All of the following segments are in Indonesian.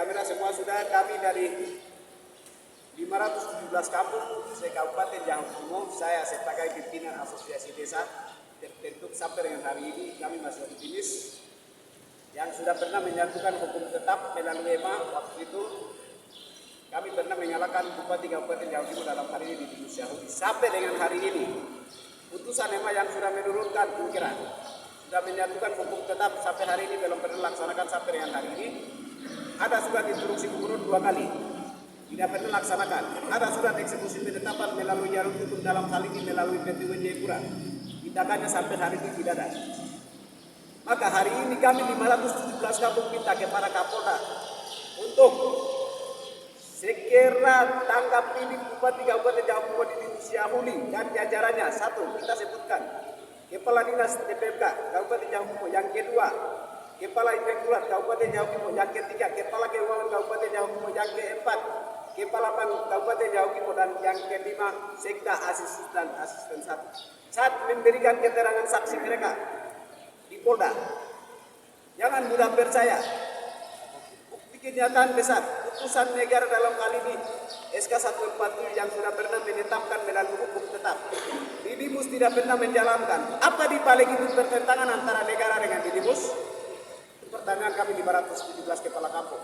kamera semua sudah. Kami dari 517 kampung se-Kabupaten Jangkau Timur, saya sebagai pimpinan asosiasi desa terbentuk sampai dengan hari ini. Kami masih optimis yang sudah pernah menyatukan hukum tetap melalui EMA. Waktu itu kami pernah menyalahkan Bupati Kabupaten Jangkau Timur dalam hari ini di Musyahudi. Sampai dengan hari ini putusan EMA yang sudah menurunkan pikiran, sudah menyatukan hukum tetap sampai hari ini belum pernah dilaksanakan sampai dengan hari ini. Ada surat instruksi gubernur 2 kali, tidak pernah laksanakan. Ada surat eksekusi penetapan melalui jalur hukum dalam hal ini melalui PT Jayapura. Tindakannya sampai hari ini tidak ada. Maka hari ini kami 517 kampung minta kepada Kapolda untuk segera tanggap ini Bupati Kabupaten Jangkau Timur di Musyahuli dan jajarannya. Satu, kita sebutkan Kepala Dinas TPMK Kabupaten Jangkau Timur. Yang kedua, Kepala Inspektorat Kabupaten Jangkau Timur. Yang ketiga, Kepala Keuangan Kabupaten Jangkau Timur. Yang keempat, Kepala Bank Kabupaten Jangkau Timur. Dan yang kelima, Sekda Asisten 1. Saat memberikan keterangan saksi mereka di Polda, jangan mudah percaya. Bukti kenyataan besar, putusan negara dalam hal ini SK 147 yang sudah pernah menetapkan melalui hukum tetap. Didimus tidak pernah menjalankan. Apa di balik itu pertentangan antara negara dengan Didimus? Pertanyaan kami 517 kepala kampung.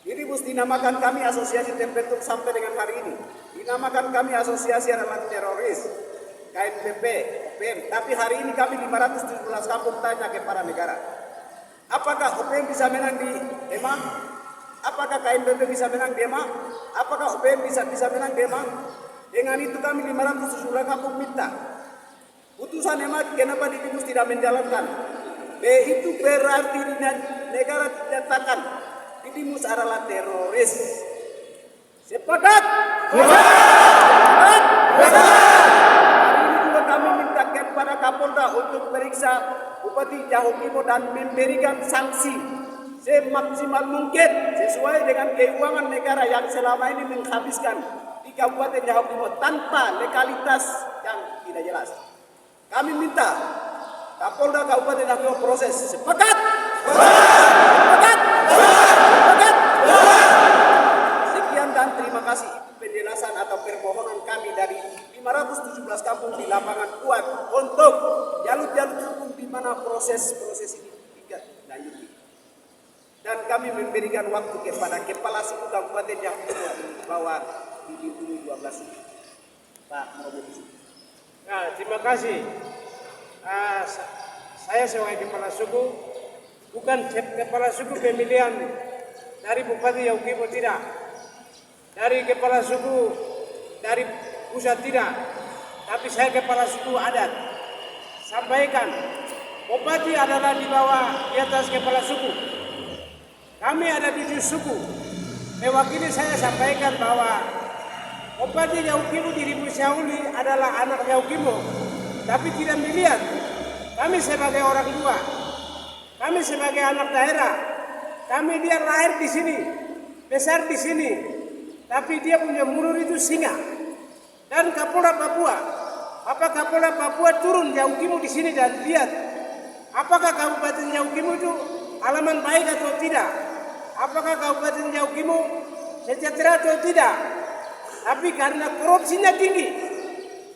Didimus dinamakan kami asosiasi terbentuk sampai dengan hari ini. Dinamakan kami asosiasi adalah teroris, KNPP, OPM. Tapi hari ini kami 517 kampung tanya kepada negara. Apakah OPM bisa menang di EMA? Apakah KNPP bisa menang di EMA? Apakah OPM bisa menang di EMA? Dengan itu kami 517 kampung minta putusan EMA kenapa Didimus tidak menjalankan. Itu berarti negara dinyatakan Didimus adalah teroris. Sepakat? Kami minta kepada Kapolda untuk periksa Bupati Jangkau Timur dan memberikan sanksi semaksimal mungkin sesuai dengan keuangan negara yang selama ini menghabiskan di Kabupaten Jangkau Timur tanpa legalitas yang tidak jelas. Kami minta Kapolda Kabupaten Jangkau Timur proses. Sepakat? Sepakat? Sepakat? Sekian dan terima kasih penjelasan atau permohonan kami dari 517 kampung di lapangan kuat untuk jalur-jalur hukum di mana proses ini tidak lanjut. Dan kami memberikan waktu kepada Kepala Suku Kabupaten Jangkau Timur bahwa dilindungi 12 suku. Pak Mobil. Nah, terima kasih. Saya sebagai Kepala Suku, bukan Kepala Suku pemilihan dari Bupati Jangkau Timur, tidak. Dari Kepala Suku dari pusat tidak, tapi saya Kepala Suku adat. Sampaikan, Bupati adalah di bawah, di atas Kepala Suku. Kami ada 7 suku. Mewakili saya sampaikan bahwa Bupati Jangkau Timur di Musyahuli adalah anak Jangkau Timur, tapi tidak melihat. Kami sebagai orang tua, kami sebagai anak daerah, kami dia lahir di sini, besar di sini, tapi dia punya mulut itu singa. Dan Kapolda Papua, apa Kapolda Papua turun Jangkau Timur di sini dan lihat apakah Kabupaten Jangkau Timur itu halaman baik atau tidak? Apakah Kabupaten Jangkau Timur sejahtera atau tidak? Tapi karena korupsinya tinggi,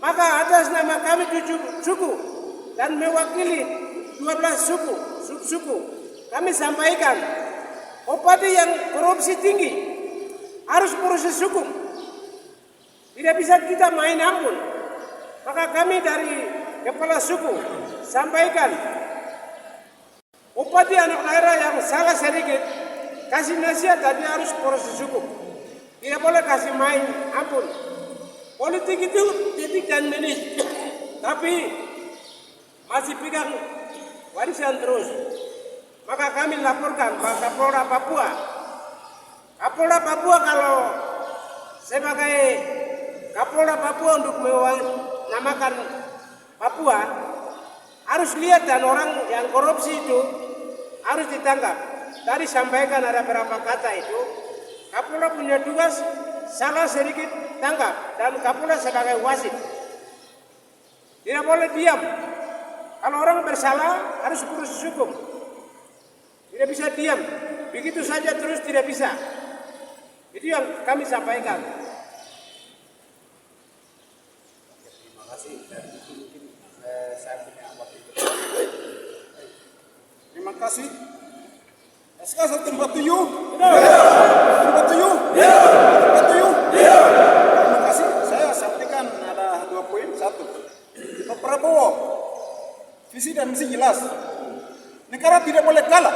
maka atas nama kami 7 suku dan mewakili 12 suku, kami sampaikan Bupati yang korupsi tinggi harus proses hukum. Tidak bisa kita main ampun. Maka kami dari Kepala Suku sampaikan Bupati anak daerah yang salah sedikit kasih nasihat tadi harus proses hukum. Tidak boleh kasih main ampun. Politik itu detik dan menit. Tapi masih pegang warisan terus. Maka kami laporkan Pak Kapolda Papua. Kapolda Papua kalau sebagai Kapolda Papua untuk menamakan Papua harus lihat dan orang yang korupsi itu harus ditangkap. Tadi sampaikan ada berapa kata itu. Kapolda punya tugas salah sedikit tangkap dan Kapolda sebagai wasit. Tidak boleh diam. Kalau orang bersalah harus proses hukum. Tidak bisa diam. begitu saja terus tidak bisa. Itu yang kami sampaikan. Terima kasih. Dan itu mungkin saya punya wakil ketua. Terima kasih. SK 147. Tempat tujuh. Tempat tujuh. Terima kasih. Saya sampaikan ada 2 poin. 1. Pak Prabowo, visi dan misi jelas. Negara tidak boleh kalah.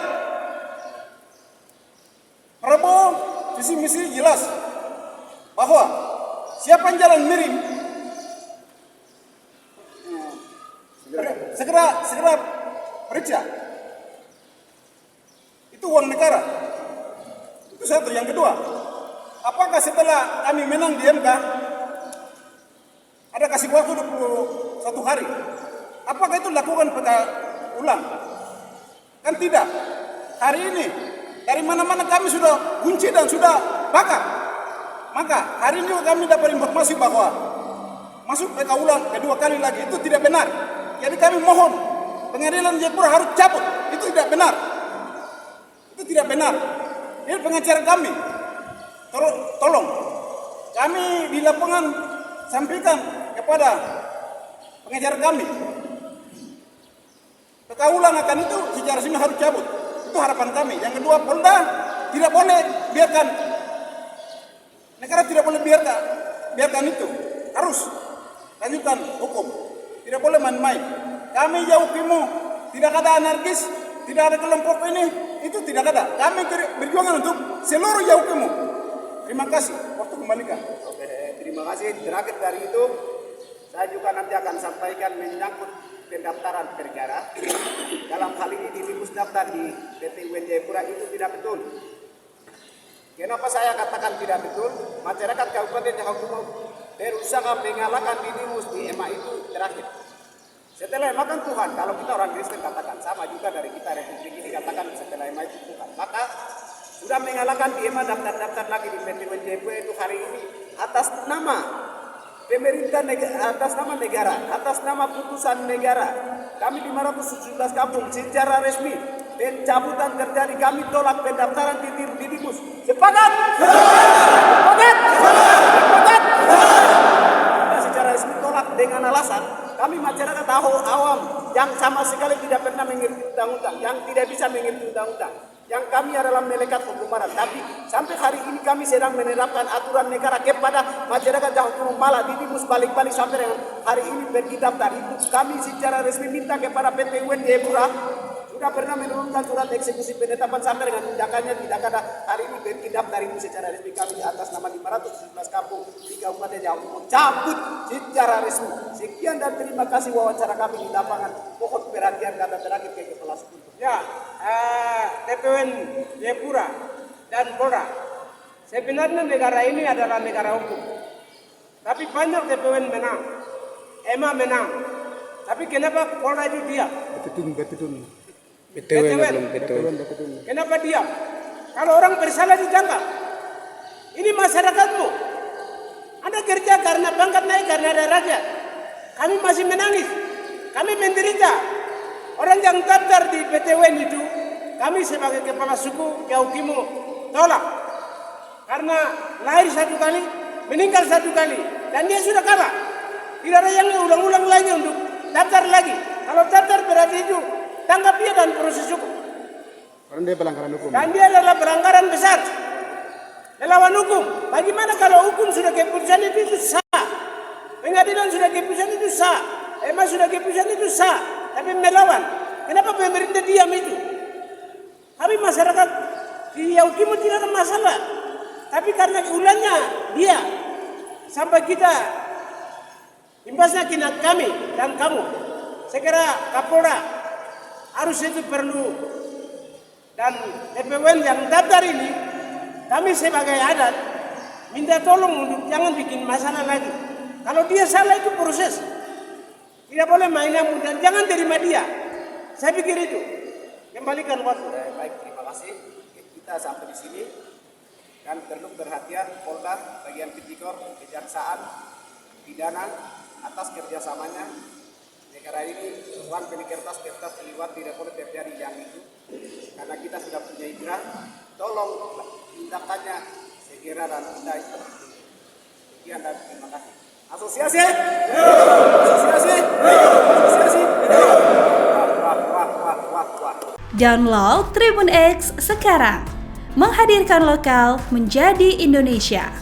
Prabowo, visi misi jelas bahwa siapa yang jalan miring segera periksa. Itu uang negara. Itu satu. Yang kedua, apakah setelah kami menang di MK ada kasih waktu 21 hari? Apakah itu lakukan peta ulang? Kan tidak. Hari ini dari mana-mana kami sudah kunci dan sudah bakar. Maka hari ini kami dapat informasi bahwa masuk PK ulang kedua kali lagi itu tidak benar. Jadi kami mohon pengadilan Jayapura harus cabut. Itu tidak benar. Itu tidak benar. Ini pengacara kami. Tolong. Kami di lapangan sampaikan kepada pengacara kami. PK ulang akan itu secara resmi harus cabut. Itu harapan kami. Yang kedua, Polda tidak boleh biarkan. Negara tidak boleh biarkan itu. Harus lanjutkan hukum. Tidak boleh main-main. Kami Yaukimo tidak ada anarkis, tidak ada kelompok ini, itu tidak ada. Kami berjuang untuk seluruh Yaukimo. Terima kasih. Waktu kembalikan. Oke, terima kasih. Terakhir dari itu, saya juga nanti akan sampaikan menyangkut pendaftaran perkara. Dalam hal ini minibus daftar di PT UN Jayapura itu tidak betul. Kenapa saya katakan tidak betul? Masyarakat Kabupaten Jayapura berusaha mengalahkan minibus di EMA itu terakhir. Setelah EMA kan Tuhan, kalau kita orang Kristen katakan, sama juga dari kita Republik ini katakan setelah EMA itu Tuhan. Maka sudah mengalahkan di EMA daftar-daftar lagi di PT UN Jayapura itu hari ini atas nama pemerintah atas nama negara, atas nama putusan negara. Kami 517 kampung secara resmi pencabutan terjadi, kami tolak pendaftaran di minibus. Sepakat? Sepakat? Sepakat? Kita secara resmi tolak dengan alasan kami masyarakat awam yang sama sekali tidak pernah mengerti undang-undang, yang tidak bisa mengerti undang-undang. Yang kami adalah melekat hukuman, tapi sampai hari ini kami sedang menerapkan aturan negara kepada masyarakat yang malah minibus balik-balik sampai dengan hari ini pergi daftar. Itu kami secara resmi minta kepada PT UN Jayapura sudah pernah menurunkan surat eksekusi penetapan sampai dengan tindakannya tidak ada. Hari ini pergi daftar itu secara resmi kami atas nama 517 kampung di Kabupaten Jayapura cabut secara resmi. Sekian dan terima kasih wawancara kami di lapangan. Mohon perhatian kata terakhir ke Kepala Suku. Ya, TPUN Jayapura dan Polda. Sebenarnya negara ini adalah negara hukum. Tapi banyak TPUN menang, EMA menang. Tapi kenapa Polda itu diam? Betul. BTUN. Kenapa diam? Kalau orang bersalah ditangkap. Ini masyarakatmu. Anda kerja karena pangkat naik, karena ada rakyat. Kami masih menangis. Kami menderita. Orang yang daftar di PTUN itu, kami sebagai kepala suku Yaukimo tolak. Karena lahir 1 kali, meninggal 1 kali. Dan dia sudah kalah. Tidak ada yang ulang-ulang lagi untuk daftar lagi. Kalau daftar berarti itu, tangkap dia dan proses hukum. Karena dia pelanggaran hukum. Dan dia adalah pelanggaran besar. Melawan hukum. Bagaimana kalau hukum sudah keputusan itu sah? Pengadilan sudah keputusan itu sah. EMA sudah keputusan itu sah. Tapi melawan. Kenapa pemerintah diam itu? Tapi masyarakat di Yaukimo tidak ada masalah. Tapi karena ulangnya dia sampai kita imbasnya kena kami dan kamu. Saya kira Kapolda harus itu perlu. Dan TPUN yang daftar ini kami sebagai adat minta tolong untuk jangan bikin masalah lagi. Kalau dia salah itu proses. Tidak boleh main amun dan jangan terima dia. Saya pikir itu. Kembalikan waktu. Baik, terima kasih. Kita sampai di sini dan perlu perhatian Polda, bagian tipikor, kejaksaan, pidana atas kerjasamanya. Negara ini uang kertas terlibat tidak boleh terjadi yang itu. Karena kita sudah punya ikrah tolong tindakannya segera dan tidak itu. Sekian dan terima kasih. Asosiasi? Asosiasi? Asosiasi? Wah. Download Tribun X sekarang. Menghadirkan lokal menjadi Indonesia.